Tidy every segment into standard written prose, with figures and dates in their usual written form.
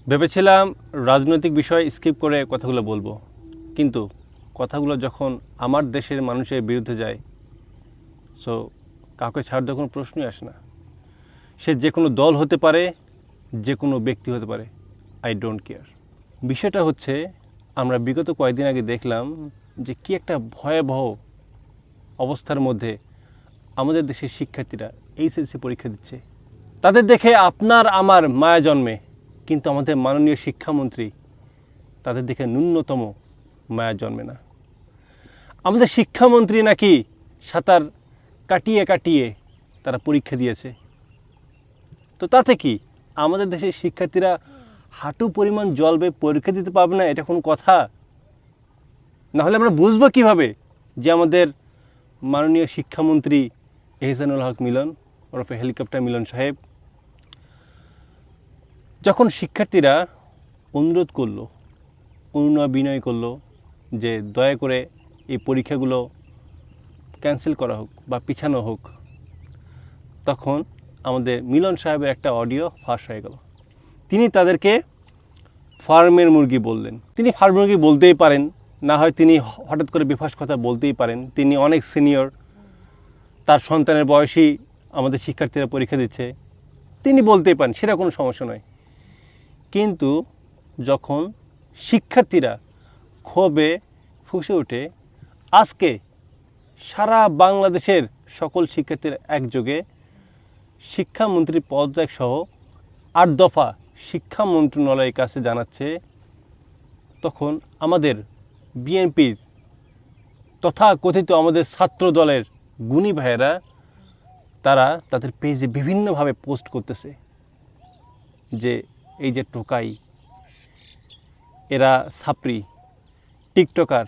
ভেবেছিলাম রাজনৈতিক বিষয় স্কিপ করে কথাগুলো বলবো, কিন্তু কথাগুলো যখন আমার দেশের মানুষের বিরুদ্ধে যায়, সো কাউকে ছাড় দেওয়ার কোনো প্রশ্নই আসে না। সে যে কোনো দল হতে পারে, যে কোনো ব্যক্তি হতে পারে, আই ডোন্ট কেয়ার। বিষয়টা হচ্ছে, আমরা বিগত কয়েকদিন আগে দেখলাম যে কি একটা ভয়াবহ অবস্থার মধ্যে আমাদের দেশের শিক্ষার্থীরা এইচএসসি পরীক্ষা দিচ্ছে। তাদের দেখে আপনার আমার মায়া জন্মে, কিন্তু আমাদের মাননীয় শিক্ষামন্ত্রী তাদের দেখে ন্যূনতম মায়া জন্মে না। আমাদের শিক্ষামন্ত্রী নাকি সাঁতার কাটিয়ে কাটিয়ে তারা পরীক্ষা দিয়েছে। তো তাতে কি আমাদের দেশের শিক্ষার্থীরা হাঁটু পরিমাণ জল বেয়ে পরীক্ষা দিতে পারবে না? এটা কোনো কথা? না হলে আমরা বুঝবো কীভাবে যে আমাদের মাননীয় শিক্ষামন্ত্রী এহসানুল হক মিলন ওরফে হেলিকপ্টার মিলন সাহেব যখন শিক্ষার্থীরা অনুরোধ করলো, অনুনয় বিনয় করলো যে দয়া করে এই পরীক্ষাগুলো ক্যান্সেল করা হোক বা পিছানো হোক, তখন আমাদের মিলন সাহেবের একটা অডিও ফাঁস হয়ে গেল। তিনি তাদেরকে ফার্মের মুরগি বললেন। তিনি ফার্মের মুরগি বলতেই পারেন, না হয় তিনি হঠাৎ করে বেফাঁস কথা বলতেই পারেন। তিনি অনেক সিনিয়র, তার সন্তানের বয়সী আমাদের শিক্ষার্থীরা পরীক্ষা দিচ্ছে, তিনি বলতেই পারেন, সেটা কোনো সমস্যা নয়। কিন্তু যখন শিক্ষার্থীরা ক্ষোভে ফুঁসে ওঠে, আজকে সারা বাংলাদেশের সকল শিক্ষার্থীরা একযোগে শিক্ষামন্ত্রী পদত্যাগ সহ 8 দফা শিক্ষা মন্ত্রণালয়ের কাছে জানাচ্ছে, তখন আমাদের বিএনপির তথা কথিত আমাদের ছাত্র দলের গুণী ভাইয়েরা তারা তাদের পেজে বিভিন্নভাবে পোস্ট করতেছে যে এই যে টোকাই, এরা ছাপরি, টিকটকার,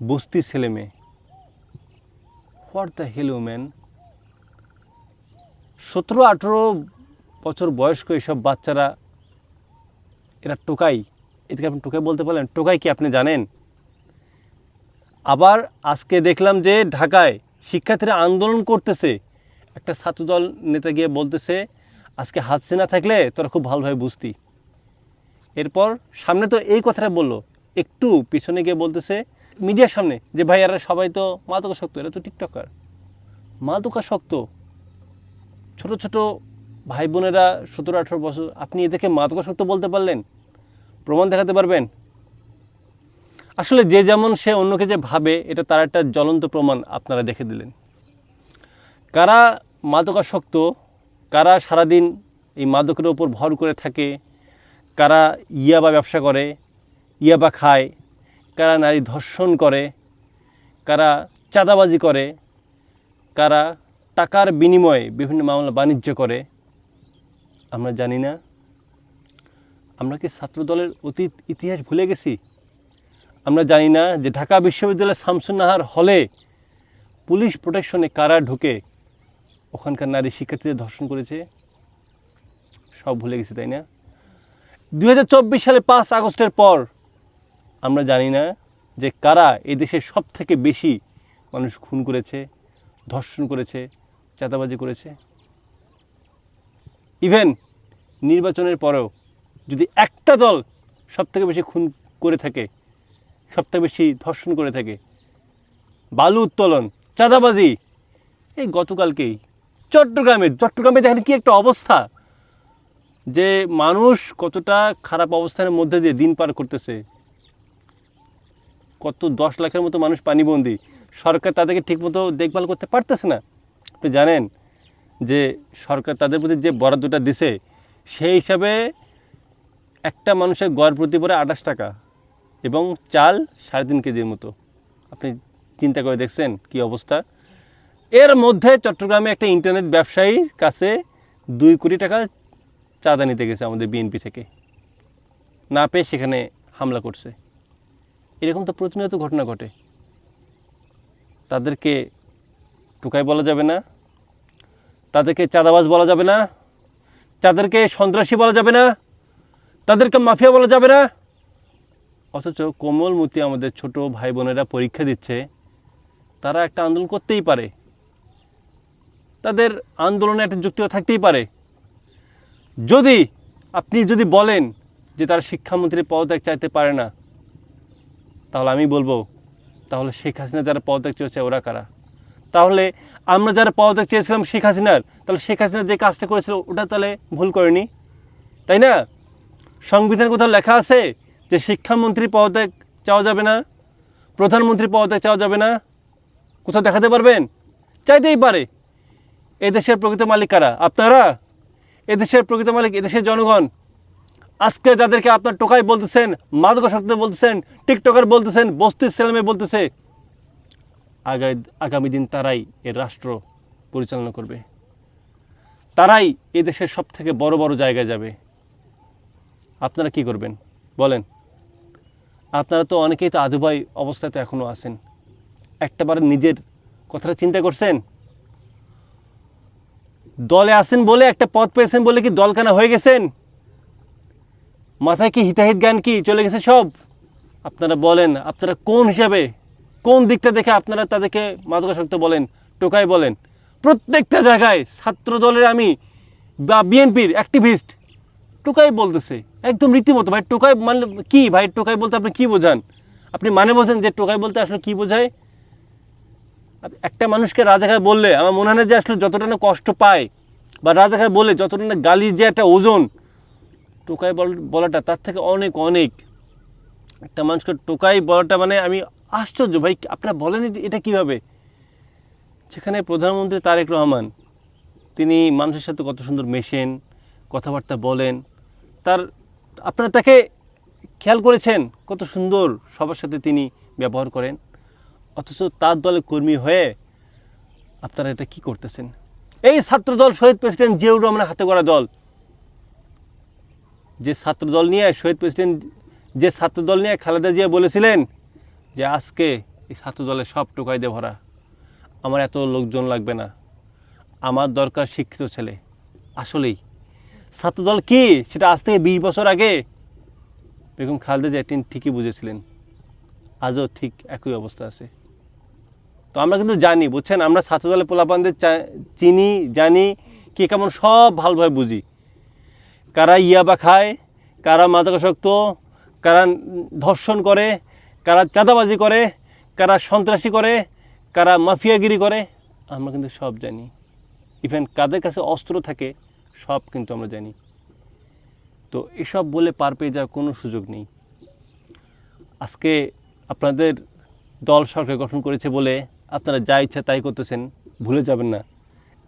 বস্তি ছেলেমেয়ে। What the hell man! 17-18 বছর বয়স্ক এসব বাচ্চারা, এরা টোকাই। এদিকে আপনি টোকাই বলতে পারলেন? টোকাই কি আপনি জানেন? আবার আজকে দেখলাম যে ঢাকায় শিক্ষার্থীরা আন্দোলন করতেছে, একটা ছাত্রদল নেতা গিয়ে বলতেছে আজকে হাসিনা থাকলে তোরা খুব ভালোভাবে বুঝতি। এরপর সামনে তো এই কথাটা বললো, একটু পিছনে গিয়ে বলতেছে মিডিয়ার সামনে যে ভাই এরা সবাই তো মাদকাসক্ত, এরা তো টিকটকার। মাদকাসক্ত ছোট ছোট ভাই বোনেরা 17-18 বছর, আপনি এদেরকে মাদকাসক্ত বলতে পারলেন? প্রমাণ দেখাতে পারবেন? আসলে যে যেমন সে অন্যকে যে ভাবে, এটা তার একটা জ্বলন্ত প্রমাণ আপনারা দেখে দিলেন। কারা মাদকাসক্ত, কারা সারাদিন এই মাদকের ওপর ভর করে থাকে, কারা ইয়াবা ব্যবসা করে, ইয়াবা খায়, কারা নারী ধর্ষণ করে, কারা চাঁদাবাজি করে, কারা টাকার বিনিময়ে বিভিন্ন মামলা বাণিজ্য করে, আমরা জানি না? আমরা কি ছাত্রদলের অতীত ইতিহাস ভুলে গেছি? আমরা জানি না যে ঢাকা বিশ্ববিদ্যালয়ের শামসুন্নাহার হলে পুলিশ প্রোটেকশনে কারা ঢুকে ওখানকার নারী শিক্ষার্থীদের ধর্ষণ করেছে? সব ভুলে গেছি, তাই না? 2024 সালে 5 আগস্টের পর আমরা জানি না যে কারা এই দেশের সব থেকে বেশি মানুষ খুন করেছে, ধর্ষণ করেছে, চাঁদাবাজি করেছে? ইভেন নির্বাচনের পরেও যদি একটা দল সব থেকে বেশি খুন করে থাকে, সব থেকে বেশি ধর্ষণ করে থাকে, বালু উত্তোলন, চাঁদাবাজি, এই গতকালকেই চট্টগ্রামে দেখেন কি একটা অবস্থা, যে মানুষ কতটা খারাপ অবস্থানের মধ্যে দিয়ে দিন পার করতেছে। কত 10 লাখের মতো মানুষ পানিবন্দী, সরকার তাদেরকে ঠিকমতো দেখভাল করতে পারতেছে না। আপনি জানেন যে সরকার তাদের প্রতি যে বরাদ্দটা দিছে, সেই হিসাবে একটা মানুষের গড় প্রতি পড়ে 28 টাকা এবং চাল 3.5 কেজির মতো। আপনি চিন্তা করে দেখছেন কি অবস্থা? এর মধ্যে চট্টগ্রামে একটা ইন্টারনেট ব্যবসায়ীর কাছে 2 কোটি টাকা চাঁদা নিতে গেছে আমাদের বিএনপি থেকে, না পেয়ে সেখানে হামলা করছে। এরকম তো প্রতিনিয়ত ঘটনা ঘটে। তাদেরকে টোকাই বলা যাবে না, তাদেরকে চাঁদাবাজ বলা যাবে না, তাদেরকে সন্ত্রাসী বলা যাবে না, তাদেরকে মাফিয়া বলা যাবে না। অথচ কোমলমতি আমাদের ছোট ভাই বোনেরা পরীক্ষা দিচ্ছে, তারা একটা আন্দোলন করতেই পারে, তাদের আন্দোলনে একটা যুক্তি থাকতেই পারে। যদি আপনি বলেন যে তারা শিক্ষামন্ত্রীর পদত্যাগ চাইতে পারে না, তাহলে আমি বলবো তাহলে শেখ হাসিনা যারা পদত্যাগ চেয়েছে ওরা কারা? তাহলে আমরা যারা পদত্যাগ চেয়েছিলাম শেখ হাসিনার, তাহলে শেখ হাসিনা যে কাজটা করেছিল ওটা তাহলে ভুল করেনি, তাই না? সংবিধান কোথাও লেখা আছে যে শিক্ষামন্ত্রী পদত্যাগ চাওয়া যাবে না, প্রধানমন্ত্রী পদত্যাগ চাওয়া যাবে না? কোথাও দেখাতে পারবেন? চাইতেই পারে। এদেশের প্রকৃত মালিক কারা? আপনারা। এদেশের প্রকৃত মালিক এদেশের জনগণ। আজকে যাদেরকে আপনার টোকাই বলতেছেন, মাদকাসক্ত বলতেছেন, টিকটকার বলতেছেন, বস্তির ছেলেমে বলতেছে, আগামী দিন তারাই এর রাষ্ট্র পরিচালনা করবে, তারাই এদেশের সব থেকে বড় বড় জায়গায় যাবে। আপনারা কি করবেন বলেন? আপনারা তো অনেকেই তো আধুভাই অবস্থায় তো এখনও আছেন। একটাবার নিজের কথাটা চিন্তা করছেন? দলে আছেন বলে, একটা পদ পেয়েছেন বলে কি দলকানা হয়ে গেছেন? মাথায় কি হিতাহিত জ্ঞান কি চলে গেছে সব? আপনারা বলেন, আপনারা কোন হিসাবে, কোন দিকটা দেখে আপনারা তাদেরকে মাদকাসক্ত বলেন, টোকাই বলেন? প্রত্যেকটা জায়গায় ছাত্র দলের আমি বা বিএনপির অ্যাক্টিভিস্ট টোকাই বলতেছে, একদম রীতিমতো। ভাই টোকাই মানে কি? ভাই টোকাই বলতে আপনি কি বোঝান? আপনি মানে বোঝেন যে টোকাই বলতে আসলে কি বোঝায়? একটা মানুষকে রাজাকার বললে আমার মনে হয় না যে আসলে যতটা না কষ্ট পায়, বা রাজাকার বলে যতটা না গালি যে একটা ওজন, টোকাই বলাটা তার থেকে অনেক অনেক। একটা মানুষকে টোকাই বলাটা মানে আমি আশ্চর্য ভাই, আপনারা বলেন এটা কিভাবে? যেখানে প্রধানমন্ত্রী তারেক রহমান, তিনি মানুষের সাথে কত সুন্দর মেশেন, কথাবার্তা বলেন, আপনারা তাকে খেয়াল করেছেন কত সুন্দর সবার সাথে তিনি ব্যবহার করেন, অথচ তার দলে কর্মী হয়ে আপনারা এটা কি করতেছেন? এই ছাত্রদল শহীদ প্রেসিডেন্ট জিয়াউর রহমানের হাতে গড়া দল, যে ছাত্রদল নিয়ে শহীদ প্রেসিডেন্ট, যে ছাত্রদল নিয়ে খালেদা জিয়া বলেছিলেন যে আজকে এই ছাত্রদলে সব টোকাই দিয়ে ভরা, আমার এত লোকজন লাগবে না, আমার দরকার শিক্ষিত ছেলে। আসলেই ছাত্রদল কি সেটা আজ থেকে 20 বছর আগে বেগম খালেদা জিয়া তিনি ঠিকই বুঝেছিলেন, আজও ঠিক একই অবস্থা আছে। তো আমরা কিন্তু জানি, বুঝছেন, আমরা ছাত্রদলের পোলাপানদের চিনি, জানি কে কেমন সব ভালোভাবে বুঝি। কারা ইয়াবা খায়, কারা মাদকাসক্ত, কারা ধর্ষণ করে, কারা চাঁদাবাজি করে, কারা সন্ত্রাসী করে, কারা মাফিয়াগিরি করে, আমরা কিন্তু সব জানি। ইভেন কাদের কাছে অস্ত্র থাকে সব কিন্তু আমরা জানি। তো এসব বলে পার পেয়ে যাওয়ার কোনো সুযোগ নেই। আজকে আপনাদের দল সরকার গঠন করেছে বলে আপনারা যা ইচ্ছা তাই করতেছেন, ভুলে যাবেন না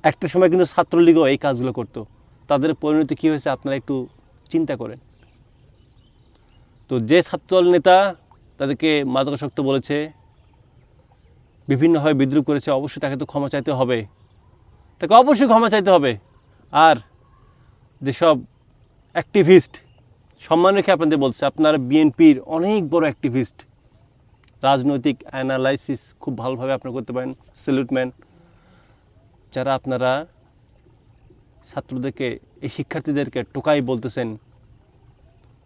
একটা সময় কিন্তু ছাত্রলীগও এই কাজগুলো করতো। তাদের পরিণতি কী হয়েছে আপনারা একটু চিন্তা করেন। তো যে ছাত্রদল নেতা তাদেরকে মাদকাসক্ত বলেছে, বিভিন্নভাবে বিদ্রুপ করেছে, অবশ্যই তাকে তো ক্ষমা চাইতে হবে, তাকে অবশ্যই ক্ষমা চাইতে হবে। আর যেসব অ্যাক্টিভিস্ট, সম্মান রেখে আপনাদের বলছে, আপনারা বিএনপির অনেক বড় অ্যাক্টিভিস্ট, রাজনৈতিক অ্যানালাইসিস খুব ভালোভাবে আপনারা করতে পারেন, স্যালুটম্যান। যারা আপনারা ছাত্রদেরকে, এই শিক্ষার্থীদেরকে টোকাই বলতেছেন,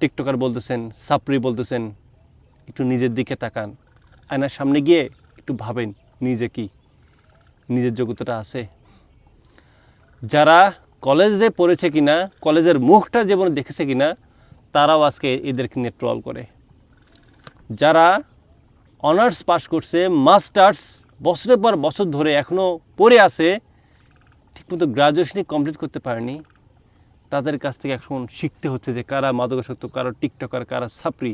টিকটকার বলতেছেন, সাপড়ি বলতেছেন, একটু নিজের দিকে তাকান, আয়নার সামনে গিয়ে একটু ভাবেন নিজে কি, নিজের যোগ্যতাটা আছে। যারা কলেজে পড়েছে কিনা, কলেজের মুখটা জীবনে দেখেছে কিনা, তারাও আজকে এদেরকে নিয়ে ট্রল করে। যারা অনার্স পাস করছে, মাস্টার্স বছরের পর বছর ধরে এখনও পড়ে আছে, ঠিকমতো গ্রাজুয়েশনই কমপ্লিট করতে পারেনি, তাদের কাছ থেকে এখন শিখতে হচ্ছে যে কারা মাদকাসক্ত, কারা টিকটকার, কারা ছাপড়ি।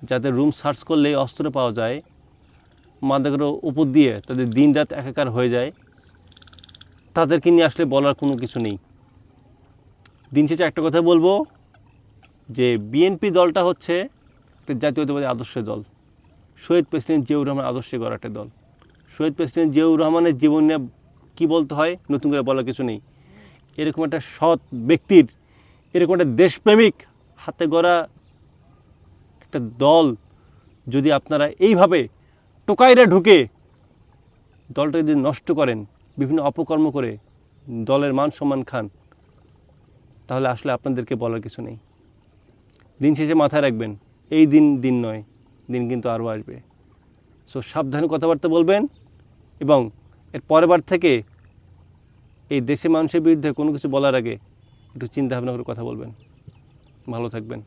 যাদের রুম সার্চ করলেই অস্ত্র পাওয়া যায়, মাদকের উপর দিয়ে তাদের দিন রাত একাকার হয়ে যায়, তাদেরকে নিয়ে আসলে বলার কোনো কিছু নেই। দিন শেষে একটা কথা বলবো যে বিএনপি দলটা হচ্ছে একটা জাতীয়তাবাদী আদর্শের দল, শহীদ প্রেসিডেন্ট জিয়াউর রহমান আদর্শে গড়া একটা দল। শহীদ প্রেসিডেন্ট জিয়াউর রহমানের জীবন নিয়ে কী বলতে হয় নতুন করে বলার কিছু নেই। এরকম একটা সৎ ব্যক্তির, এরকম একটা দেশপ্রেমিক হাতে গড়া একটা দল যদি আপনারা এইভাবে টোকাইরা ঢুকে দলটা যদি নষ্ট করেন, বিভিন্ন অপকর্ম করে দলের মান সম্মান খান, তাহলে আসলে আপনাদেরকে বলার কিছু নেই। দিন শেষে মাথায় রাখবেন, এই দিন নয়, দিন কিন্তু আরও আসবে। সো সাবধানে কথাবার্তা বলবেন, এবং এর পরের বার থেকে এই দেশে মানুষের বিরুদ্ধে কোনো কিছু বলার আগে একটু চিন্তা ভাবনা করে কথা বলবেন। ভালো থাকবেন।